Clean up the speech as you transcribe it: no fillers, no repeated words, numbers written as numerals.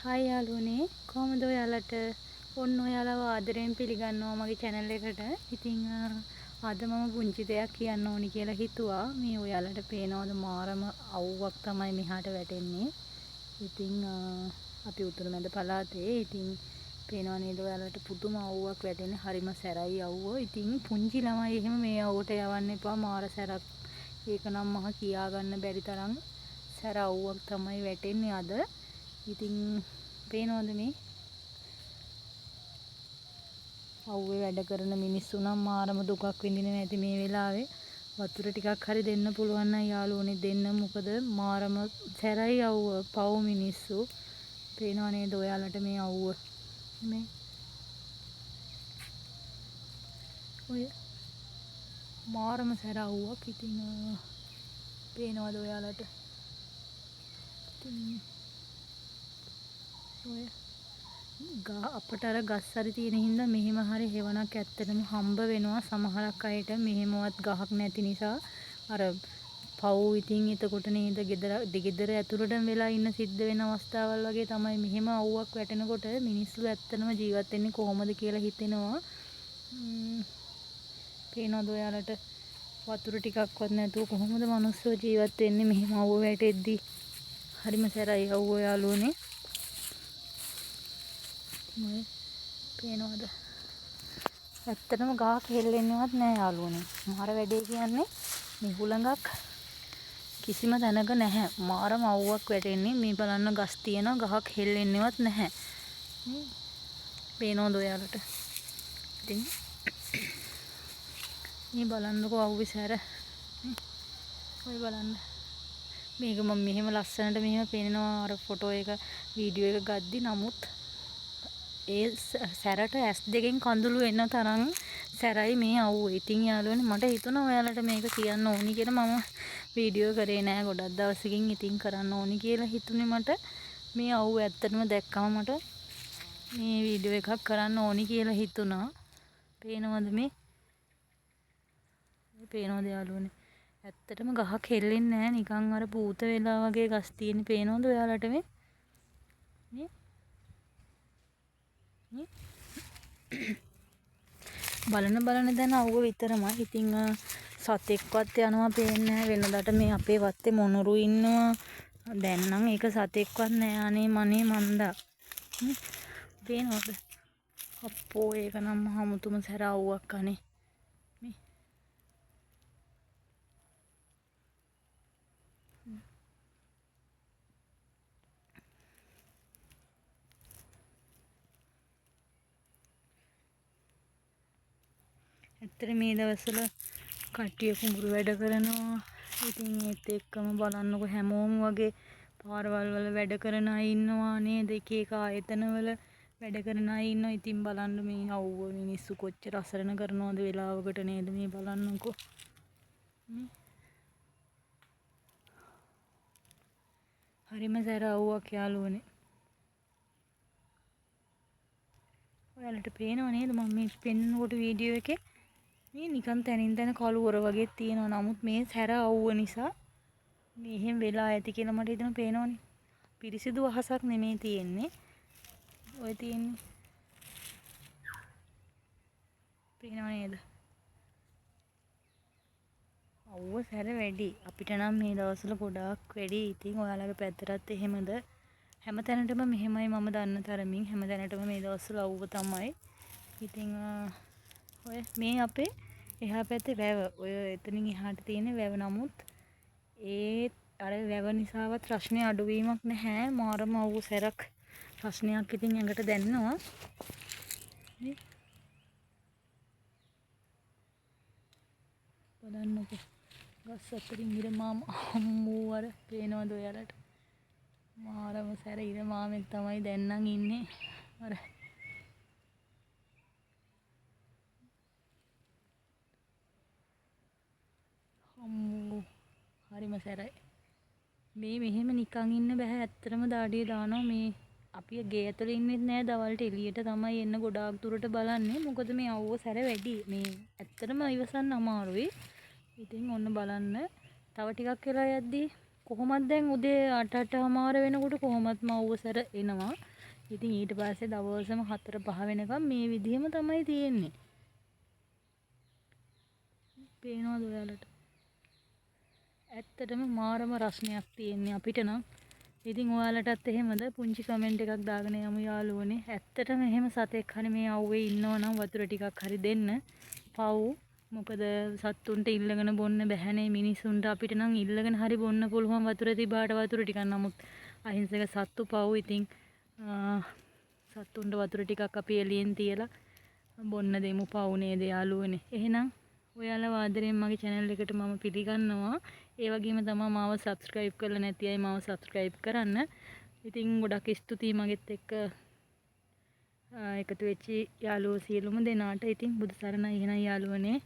Hi යාළුවනේ කොහමද ඔයාලට ඔන්න ඔයාලව ආදරයෙන් පිළිගන්නවා මගේ channel එකට. ඉතින් අද මම පුංචි දෙයක් කියන්න ඕනි කියලා හිතුවා. මේ ඔයාලට පේනවද මාරම අවුවක් තමයි මෙහාට වැටෙන්නේ. ඉතින් අපි උතුරුමැද පළාතේ. ඉතින් පේනව නේද ඔයාලට පුදුම අවුවක් වැටෙන්නේ. හරිම සැරයි අවුව. ඉතින් පුංචි ළමයි එහෙම මේ අවුවට යවන්න එපා. මාර සැරක්. ඒක නම් මම කියා ගන්න බැරි තරම් සැර අවුවක් තමයි වැටෙන්නේ අද. ඉතින් පේනවද මේ අවුවේ වැඩ කරන මිනිස්සු නම් මාරම දුකක් විඳිනවා ඇති මේ වෙලාවේ. වතුර ටිකක් හරි දෙන්න පුළුවන් නම් යාළුවනේ දෙන්න. මොකද මාරම සැරයි අවුව. පව් මිනිස්සු. පේනව නේද ඔයාලට මේ අවුව? මේ ඔය මාරම සැර අවුවක්. ඉතින් පේනවද ඔයාලට? ඉතින් ඔය අපට අර ගස් හරි තියෙන හින්දා මෙහෙම හරි හෙවණක් ඇත්තටම හම්බ වෙනවා සමහරක් අයට. මෙහෙමවත් ගහක් නැති නිසා අර පව්. ඉතින් එතකොට නේද ගෙදර ඇතුළටම වෙලා ඉන්න සිද්ධ වෙන අවස්ථාවල් වගේ තමයි මෙහෙම අවුවක් වැටෙනකොට මිනිස්සු ඇත්තටම ජීවත් වෙන්නේ කොහොමද කියලා හිතෙනවා. පේනවද ඔයාලට? වතුර ටිකක්වත් නැතුව කොහොමද මිනිස්සු ජීවත් වෙන්නේ මෙහෙම අවුව වැටෙද්දි? හරිම සැරයි අවුව යාළුවනේ. ඔය පේනවද? ඇත්තටම ගහක් හෙල්ලෙන්නේවත් නැහැ යාළුවනේ. මාර වැඩේ කියන්නේ නිහුලඟක් කිසිම තැනක නැහැ. මාරම අවුවක් වැටෙන්නේ. මේ බලන්න ගස් තියෙනවා. ගහක් හෙල්ලෙන්නේවත් නැහැ. පේනවද ඔයාලට? ඉතින් මේ බලන්නකෝ අවුවේ සැර. ඔය බලන්න. මේක මම මෙහෙම ලස්සනට මෙහෙම පේනවා අර ෆොටෝ එක වීඩියෝ එක ගද්දි. නමුත් ඒ සැරට ඇස් දෙකෙන් කඳුළු එන තරම් සැරයි මේ අවුව. ඉතින් යාළුවනේ මට හිතුණා ඔයාලට මේක කියන්න ඕනි කියලා. මම වීඩියෝ කරේ නෑ ගොඩක් දවසකින්. ඉතින් කරන්න ඕනි කියලා හිතුනේ මට. මේ අවුව ඇත්තටම දැක්කම මට මේ වීඩියෝ එකක් කරන්න ඕනි කියලා හිතුණා. පේනවද මේ? පේනවද යාළුවනේ? ඇත්තටම ගහක් හෙල්ලෙන්නේ නෑ. නිකන් අර පූත වෙලා වගේ ගස් තියෙන්නේ. පේනවද ඔයාලට මේ? බලන දැන අවුව විතරමයි. ඉතින් සතෙක්වත් යනවා පේන්නේ නැහැ. වෙනදාට මේ අපේ වත්තේ මොනරු ඉන්නවා. දැන් නම් ඒක සතෙක්වත් නෑ. අනේ මනේ මන්දා. පේනවද? අප්පෝ ඒක නම් හමුතුම සැර අවුවක් අනේ. මේ ඇත්තට මේ දවස්වල කට්ටිය කුඹුරු වැඩ කරනවා. ඉතින් ඒත් එක්කම බලන්නකො හැමෝම වගේ පාරවල් වල වැඩ කරන අය ඉන්නවා නේද? එක එක ආයතන වල වැඩ කරන අය ඉන්නවා. ඉතින් බලන්න මේ අවුව මිනිස්සු කොච්චර අසරණ කරනවද වෙලාවකට නේද? මේ බලන්නකො. හරිම සැර අවුවක් යාළුවනේ. ඔයාලට පේනව නේද මම මේ පෙන්නකොට වීඩියෝ එකේ? මේ නිකන් තනින් තන කළුවර වගේ තියෙනවා. නමුත් මේ සැර අවුව නිසා මෙහෙම වෙලා ඇති කියලා මට හිතෙනවා. පේනවනේ. පිරිසිදු අහසක් නෙමෙයි තියෙන්නේ. ඔය තියෙන්නේ. පේනව නේද? අවුව සැර වැඩි. අපිට නම් මේ දවස්වල ගොඩාක් වැඩි. ඉතින් ඔයාලගේ පැත්තටත් එහෙමද? හැම තැනටම මෙහෙමයි මම දන්න තරමින්. හැම තැනටම මේ දවස්වල අවුව තමයි. ඉතින් ඔය මේ අපේ එහා පැත්තේ වැව. ඔය එතනින් එහාට තියෙන වැව. නමුත් ඒ අර වැව නිසාවත් රස්නේ අඩුවීමක් නැහැ. මාරම අවුව සැරක් රස්නයක් ඉතින් ඇඟට දැනෙනවා. බලන්නකෝ. ගස් අතරින් ඉර මාම අම්මෝ අර පේනවද ඔයාලට? මාරම සැර ඉර මාමෙක් තමයි දැන් නම් ඉන්නේ. අර අම්මෝ හරිම සැරයි. මේ මෙහෙම නිකන් ඉන්න බෑ. ඇත්තටම දාඩිය දානවා. මේ අපි ගේ ඇතුලේ ඉන්නෙත් නෑ. දවල්ට එළියට තමයි එන්න ගොඩාක් දුරට බලන්නේ. මොකද මේ අවුව සැර වැඩි. මේ ඇත්තටම ඉවසන්න අමාරුයි. ඉතින් ඔන්න බලන්න. තව ටිකක් වෙලා යද්දී කොහොමද දැන් උදේ 8:00 වෙනකොට කොහොමත්ම අවුව සැර එනවා. ඉතින් ඊට පස්සේ දවසම 4-5 වෙනකම් මේ විදිහම තමයි තියෙන්නේ. පේනවද ඔයාලට? ඇත්තටම මාරම රස්නයක් තියෙන්නේ අපිට නම්. ඉතින් ඔයාලටත් එහෙමද? පුංචි කමෙන්ට් එකක් දාගෙන යමු යාළුවනේ. ඇත්තටම එහෙම සතෙක් හරි මේ අවුවේ ඉන්නවනම් වතුර ටිකක් හරි දෙන්න. පව්. මොකද සත්තුන්ට ඉල්ලගෙන බොන්න බැහැනේ මිනිසුන්ට. අපිට නම් ඉල්ලගෙන හරි බොන්න පුළුවන් වතුර තිබාට වතුර ටිකක්. නමුත් අහිංසක සත්තු පව්. ඉතින් සත්තුන්ට වතුර ටිකක් අපි එළියෙන් තියලා බොන්න දෙමු පව් නේද යාළුවනේ. එහෙනම් ඔයාලා ආදරෙන් මගේ channel එකට මම පිළිගන්නවා. ඒ වගේම තමයි මාව subscribe කරලා නැති අය මාව subscribe කරන්න. ඉතින් ගොඩක් ස්තුතියි මගෙත් එක්ක එකතු වෙච්ච යාළුවෝ සියලුම දෙනාට. ඉතින් බුදු සරණයි එහෙනම් යාළුවනේ.